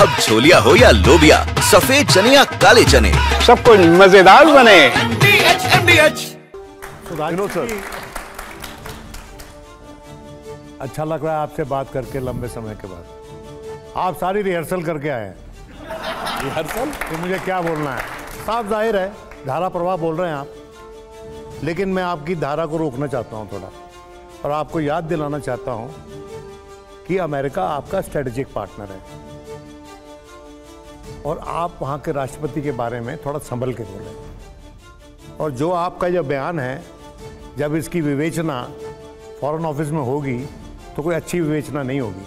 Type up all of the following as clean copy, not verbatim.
अब छोलिया हो या लोबिया, सफेद चने या काले चने, सब कुछ मजेदार बने। विनोद सर, अच्छा लग रहा है आपसे बात करके लंबे समय के बाद। आप सारी रिहर्सल करके आए हैं। रिहर्सल? तो मुझे क्या बोलना है? साफ जाहिर है धारा प्रवाह बोल रहे हैं आप, लेकिन मैं आपकी धारा को रोकना चाहता हूं थोड़ा, और आपको याद दिलाना चाहता हूं कि अमेरिका आपका स्ट्रेटेजिक पार्टनर है और आप वहां के राष्ट्रपति के बारे में थोड़ा संभल के बोलें। और जो आपका जो बयान है, जब इसकी विवेचना फॉरेन ऑफिस में होगी तो कोई अच्छी विवेचना नहीं होगी।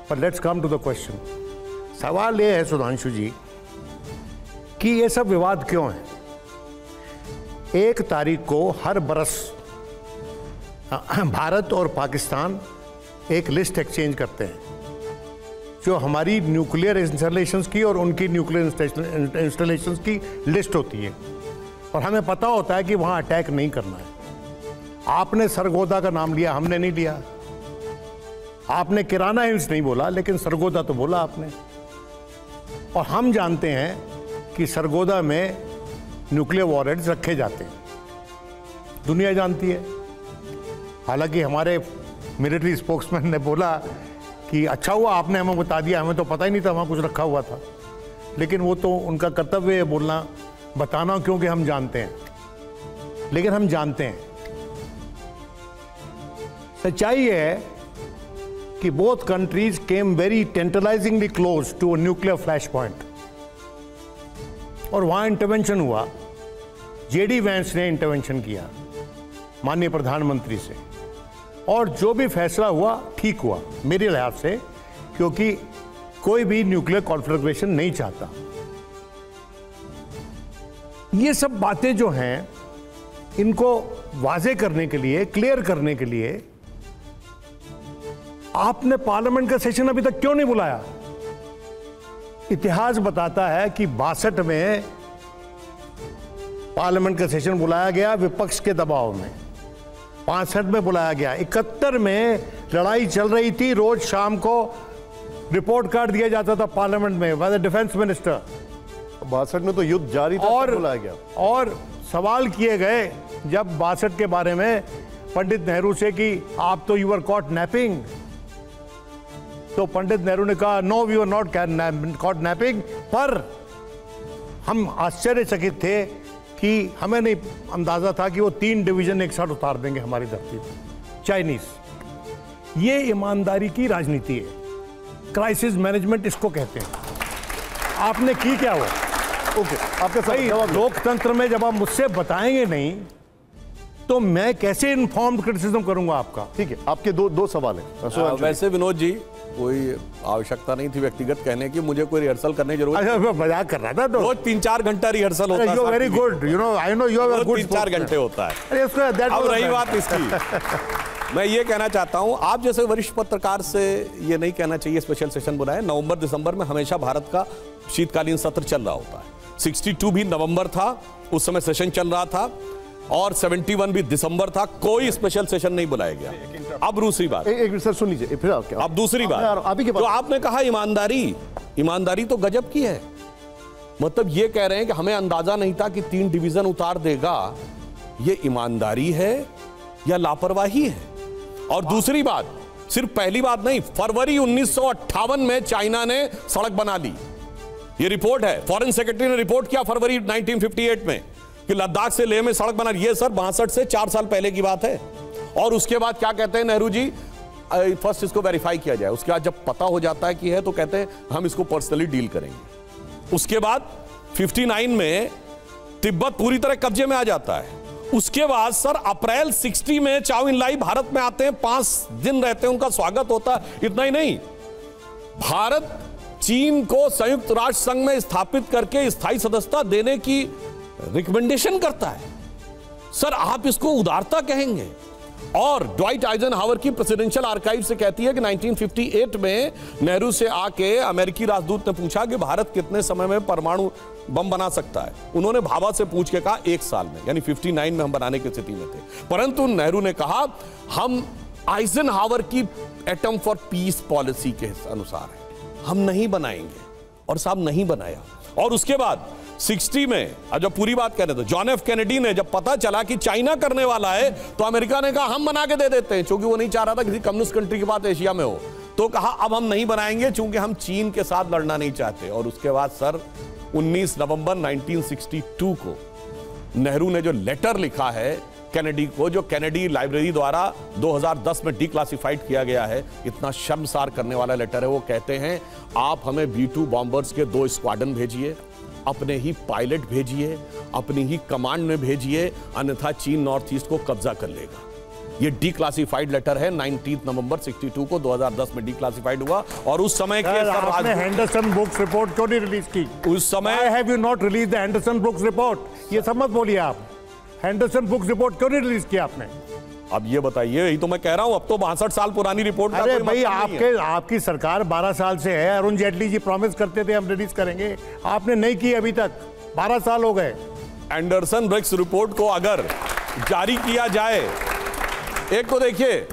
पर let's come to the question. सवाल ये है सुधांशु जी कि ये सब विवाद क्यों है? 1 तारीख को हर बरस भारत और पाकिस्तान एक लिस्ट एक्सचेंज करते हैं जो हमारी न्यूक्लियर इंस्टॉलेशंस की और उनकी न्यूक्लियर इंस्टॉलेशंस की लिस्ट होती है, और हमें पता होता है कि वहाँ अटैक नहीं करना है। आपने सरगोदा का नाम लिया, हमने नहीं लिया। आपने किराना हिल्स नहीं बोला, लेकिन सरगोदा तो बोला आपने। और हम जानते हैं कि सरगोदा में न्यूक्लियर वॉरहेड्स रखे जाते हैं, दुनिया जानती है। हालांकि हमारे मिलिट्री स्पोक्समैन ने बोला कि अच्छा हुआ आपने हमें बता दिया, हमें तो पता ही नहीं था वहाँ कुछ रखा हुआ था। लेकिन वो तो उनका कर्तव्य है बोलना, बताना, क्योंकि हम जानते हैं। लेकिन हम जानते हैं, सच्चाई ये है कि both countries came very tantalisingly close to a nuclear flashpoint, और वहां इंटरवेंशन हुआ। जेडी वैंस ने इंटरवेंशन किया माननीय प्रधानमंत्री से, और जो भी फैसला हुआ ठीक हुआ मेरे लिहाज से, क्योंकि कोई भी न्यूक्लियर कॉन्फ्लिग्रेशन नहीं चाहता। ये सब बातें जो हैं, इनको वाजे करने के लिए, क्लियर करने के लिए आपने पार्लियामेंट का सेशन अभी तक क्यों नहीं बुलाया? इतिहास बताता है कि 62 में पार्लियामेंट का सेशन बुलाया गया विपक्ष के दबाव में, 65 में बुलाया गया, 71 में लड़ाई चल रही थी, रोज शाम को रिपोर्ट कार्ड दिया जाता था पार्लियामेंट में बाय द डिफेंस मिनिस्टर। 62 में तो युद्ध जारी था, और बुलाया गया। और सवाल किए गए जब 62 के बारे में पंडित नेहरू से कि आप तो यू आर कॉट नैपिंग, तो पंडित नेहरू ने कहा no we are not caught napping. पर हम आश्चर्यचकित थे कि हमें नहीं अंदाजा था कि वो 3 डिवीजन एक साथ उतार देंगे हमारी धरती पर, चाइनीज। ये ईमानदारी की राजनीति है, क्राइसिस मैनेजमेंट इसको कहते हैं। आपने की क्या वो? ओके, आपका सही लोकतंत्र में जब आप मुझसे बताएंगे नहीं तो मैं कैसे इन्फॉर्म्ड क्रिटिसिज्म करूंगा आपका? ठीक है, आपके दो सवाल है। वैसे विनोद जी, कोई आवश्यकता नहीं थी व्यक्तिगत कहने की, मुझे कोई रिहर्सल करने की जरूरत नहीं। मैं मजाक कर रहा था। तो रोज 3-4 घंटा रिहर्सल होता है। Very good, you know, I know you are good. 3-4 घंटे होता है। अरे अब रही बात इसकी, मैं ये कहना चाहता हूं, आप जैसे वरिष्ठ पत्रकार से ये नहीं कहना चाहिए स्पेशल सेशन बुलाए। नवंबर दिसंबर में हमेशा भारत का शीतकालीन सत्र चल रहा होता है। 62 भी नवंबर था, उस समय सेशन चल रहा था, और 71 भी दिसंबर था, कोई स्पेशल सेशन नहीं बुलाया गया। अब दूसरी बात, एक सर सुन लीजिए, फिर अब दूसरी बात जो आपने कहा, ईमानदारी तो गजब की है। मतलब ये कह रहे हैं कि हमें अंदाजा नहीं था कि 3 डिवीजन उतार देगा। ये ईमानदारी है या लापरवाही है? और दूसरी बात, सिर्फ पहली बात नहीं, फरवरी 1958 में चाइना ने सड़क बना ली। ये रिपोर्ट है, फॉरेन सेक्रेटरी ने रिपोर्ट किया फरवरी 1958 में कि लद्दाख से लेह में सड़क बना। ये सर 62 से 4 साल पहले की बात है। और उसके बाद क्या कहते हैं नेहरू जी, फर्स्ट इसको वेरीफाई किया जाए, उसके बाद जब पता हो जाता है कि है तो कहते हैं हम इसको पर्सनली डील करेंगे। उसके बाद 59 में तिब्बत पूरी तरह कब्जे में आ जाता है। उसके बाद सर अप्रैल 60 में चाओ इन लाई भारत में आते हैं, 5 दिन रहते हैं, उनका स्वागत होता है। इतना ही नहीं, भारत चीन को संयुक्त राष्ट्र संघ में स्थापित करके स्थायी सदस्यता देने की रिकमेंडेशन करता है। सर आप इसको उदारता कहेंगे? और ड्वाइट आइजनहावर की प्रेसिडेंशियल आर्काइव से कहती है कि 1958 में नेहरू से आके अमेरिकी राजदूत ने पूछा कि भारत कितने समय में परमाणु बम बना सकता है। उन्होंने भाभा से पूछ के कहा 1 साल में, यानी 59 में हम बनाने की स्थिति में थे। परंतु नेहरू ने कहा हम आइजनहावर की एटम फॉर पीस पॉलिसी के अनुसार है, हम नहीं बनाएंगे। और साहब नहीं बनाया। और उसके बाद 60 में, अब जब पूरी बात कह रहे थे, जॉन एफ कैनेडी ने जब पता चला कि चाइना करने वाला है तो अमेरिका ने कहा हम बना के दे देते हैं, क्योंकि वो नहीं चाह रहा था किसी कम्युनिस्ट कंट्री की बात एशिया में हो। तो कहा अब हम नहीं बनाएंगे क्योंकि हम चीन के साथ लड़ना नहीं चाहते। और उसके बाद सर 19 नवंबर 1962 को नेहरू ने जो लेटर लिखा है कैनेडी को, जो कैनेडी लाइब्रेरी द्वारा 2010 में डिक्लासिफाइड किया गया है, इतना शर्मसार करने वाला लेटर है। वो कहते हैं आप हमें B-2 बॉम्बर्स के 2 स्क्वाड्रन भेजिए, अपने ही पायलट भेजिए, अपनी ही कमांड में भेजिए, अन्यथा चीन नॉर्थ ईस्ट को कब्जा कर लेगा। ये डिक्लासिफाइड लेटर है, 19 नवंबर 62 को 2010 में डिक्लासिफाइड हुआ। और उस समय के आपने हेंडरसन बुक्स रिपोर्ट क्यों नहीं रिलीज की? उस समय have you not release the Henderson books report? ये सब मत बोलिए आप। हेंडरसन बुक्स रिपोर्ट क्यों नहीं रिलीज किया आपने? अब ये बताइए, यही तो मैं कह रहा हूं, अब तो 62 साल पुरानी रिपोर्ट। अरे भाई आपकी सरकार 12 साल से है। अरुण जेटली जी प्रॉमिस करते थे हम रिलीज करेंगे, आपने नहीं की अभी तक, 12 साल हो गए। एंडरसन ब्रिक्स रिपोर्ट को अगर जारी किया जाए, एक तो देखिए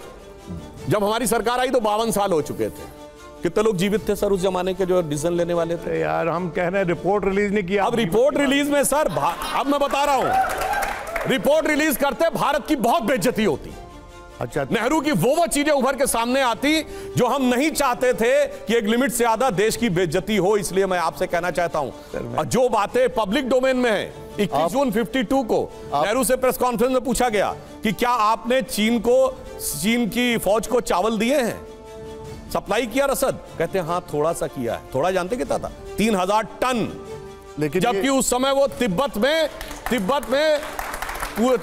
जब हमारी सरकार आई तो 52 साल हो चुके थे। कितने लोग जीवित थे सर उस जमाने के जो डिसीजन लेने वाले थे? यार हम कह रहे हैं रिपोर्ट रिलीज नहीं किया। अब रिपोर्ट रिलीज में सर, अब मैं बता रहा हूं, रिपोर्ट रिलीज करते भारत की बहुत बेइज्जती होती। अच्छा, नेहरू की वो चीजें उभर के सामने आती जो हम नहीं चाहते थे कि एक लिमिट से ज्यादा देश की बेइज्जती हो। इसलिए मैं आपसे कहना चाहता हूं, जो बातें पब्लिक डोमेन में है, 21 जून 52 को नेहरू से प्रेस कॉन्फ्रेंस में पूछा गया कि क्या आपने चीन की फौज को चावल दिए हैं, सप्लाई किया रसद? कहते हैं हाँ थोड़ा सा किया है। थोड़ा जानते कितना था? 3000 टन। लेकिन जबकि उस समय वो तिब्बत में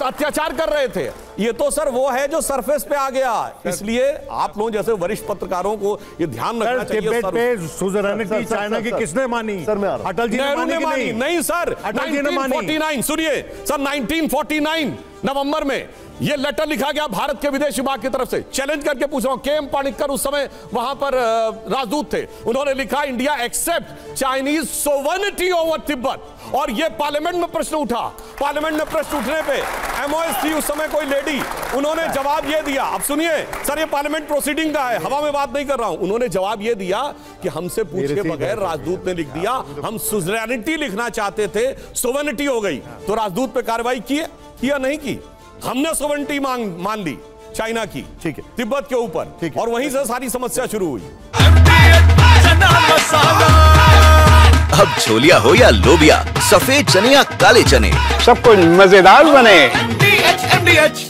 अत्याचार कर रहे थे। ये तो सर वो है जो सरफेस पे आ गया। इसलिए आप लोग जैसे वरिष्ठ पत्रकारों को ये ध्यान रखना चाहिए। तिब्बत पे सुज़रेनिटी चाइना की किसने मानी? सर मैं आ रहा हूं। अटल जी ने मानी? नहीं सर, अटल जी ने मानी। 1949 सुनिए सर, 1949 नवंबर में ये लेटर लिखा गया भारत के विदेश विभाग की तरफ से, चैलेंज करके पूछ रहा हूं। के एम पाणिक्कर उस समय वहां पर राजदूत थे। उन्होंने लिखा India accept Chinese sovereignty over Tibet. और ये पार्लियामेंट में प्रश्न उठा। पार्लियामेंट में प्रश्न उठने पे एमओएस थी उस समय कोई लेडी, उन्होंने जवाब ये दिया। अब सुनिए सर, ये पार्लियामेंट प्रोसीडिंग का है, हवा में बात नहीं कर रहा हूं। उन्होंने जवाब ये दिया कि हमसे पूछे बगैर राजदूत ने लिख दिया, हम सुज़रेनिटी लिखना चाहते थे, सोवर्निटी हो गई। तो राजदूत पे कार्रवाई की या नहीं की? हमने सोवर्निटी मान ली चाइना की, ठीक है, तिब्बत के ऊपर, और वहीं से सारी समस्या शुरू हुई। अब छोलिया हो या लोबिया, सफेद चने या काले चने, सब कुछ मजेदार बने। MDH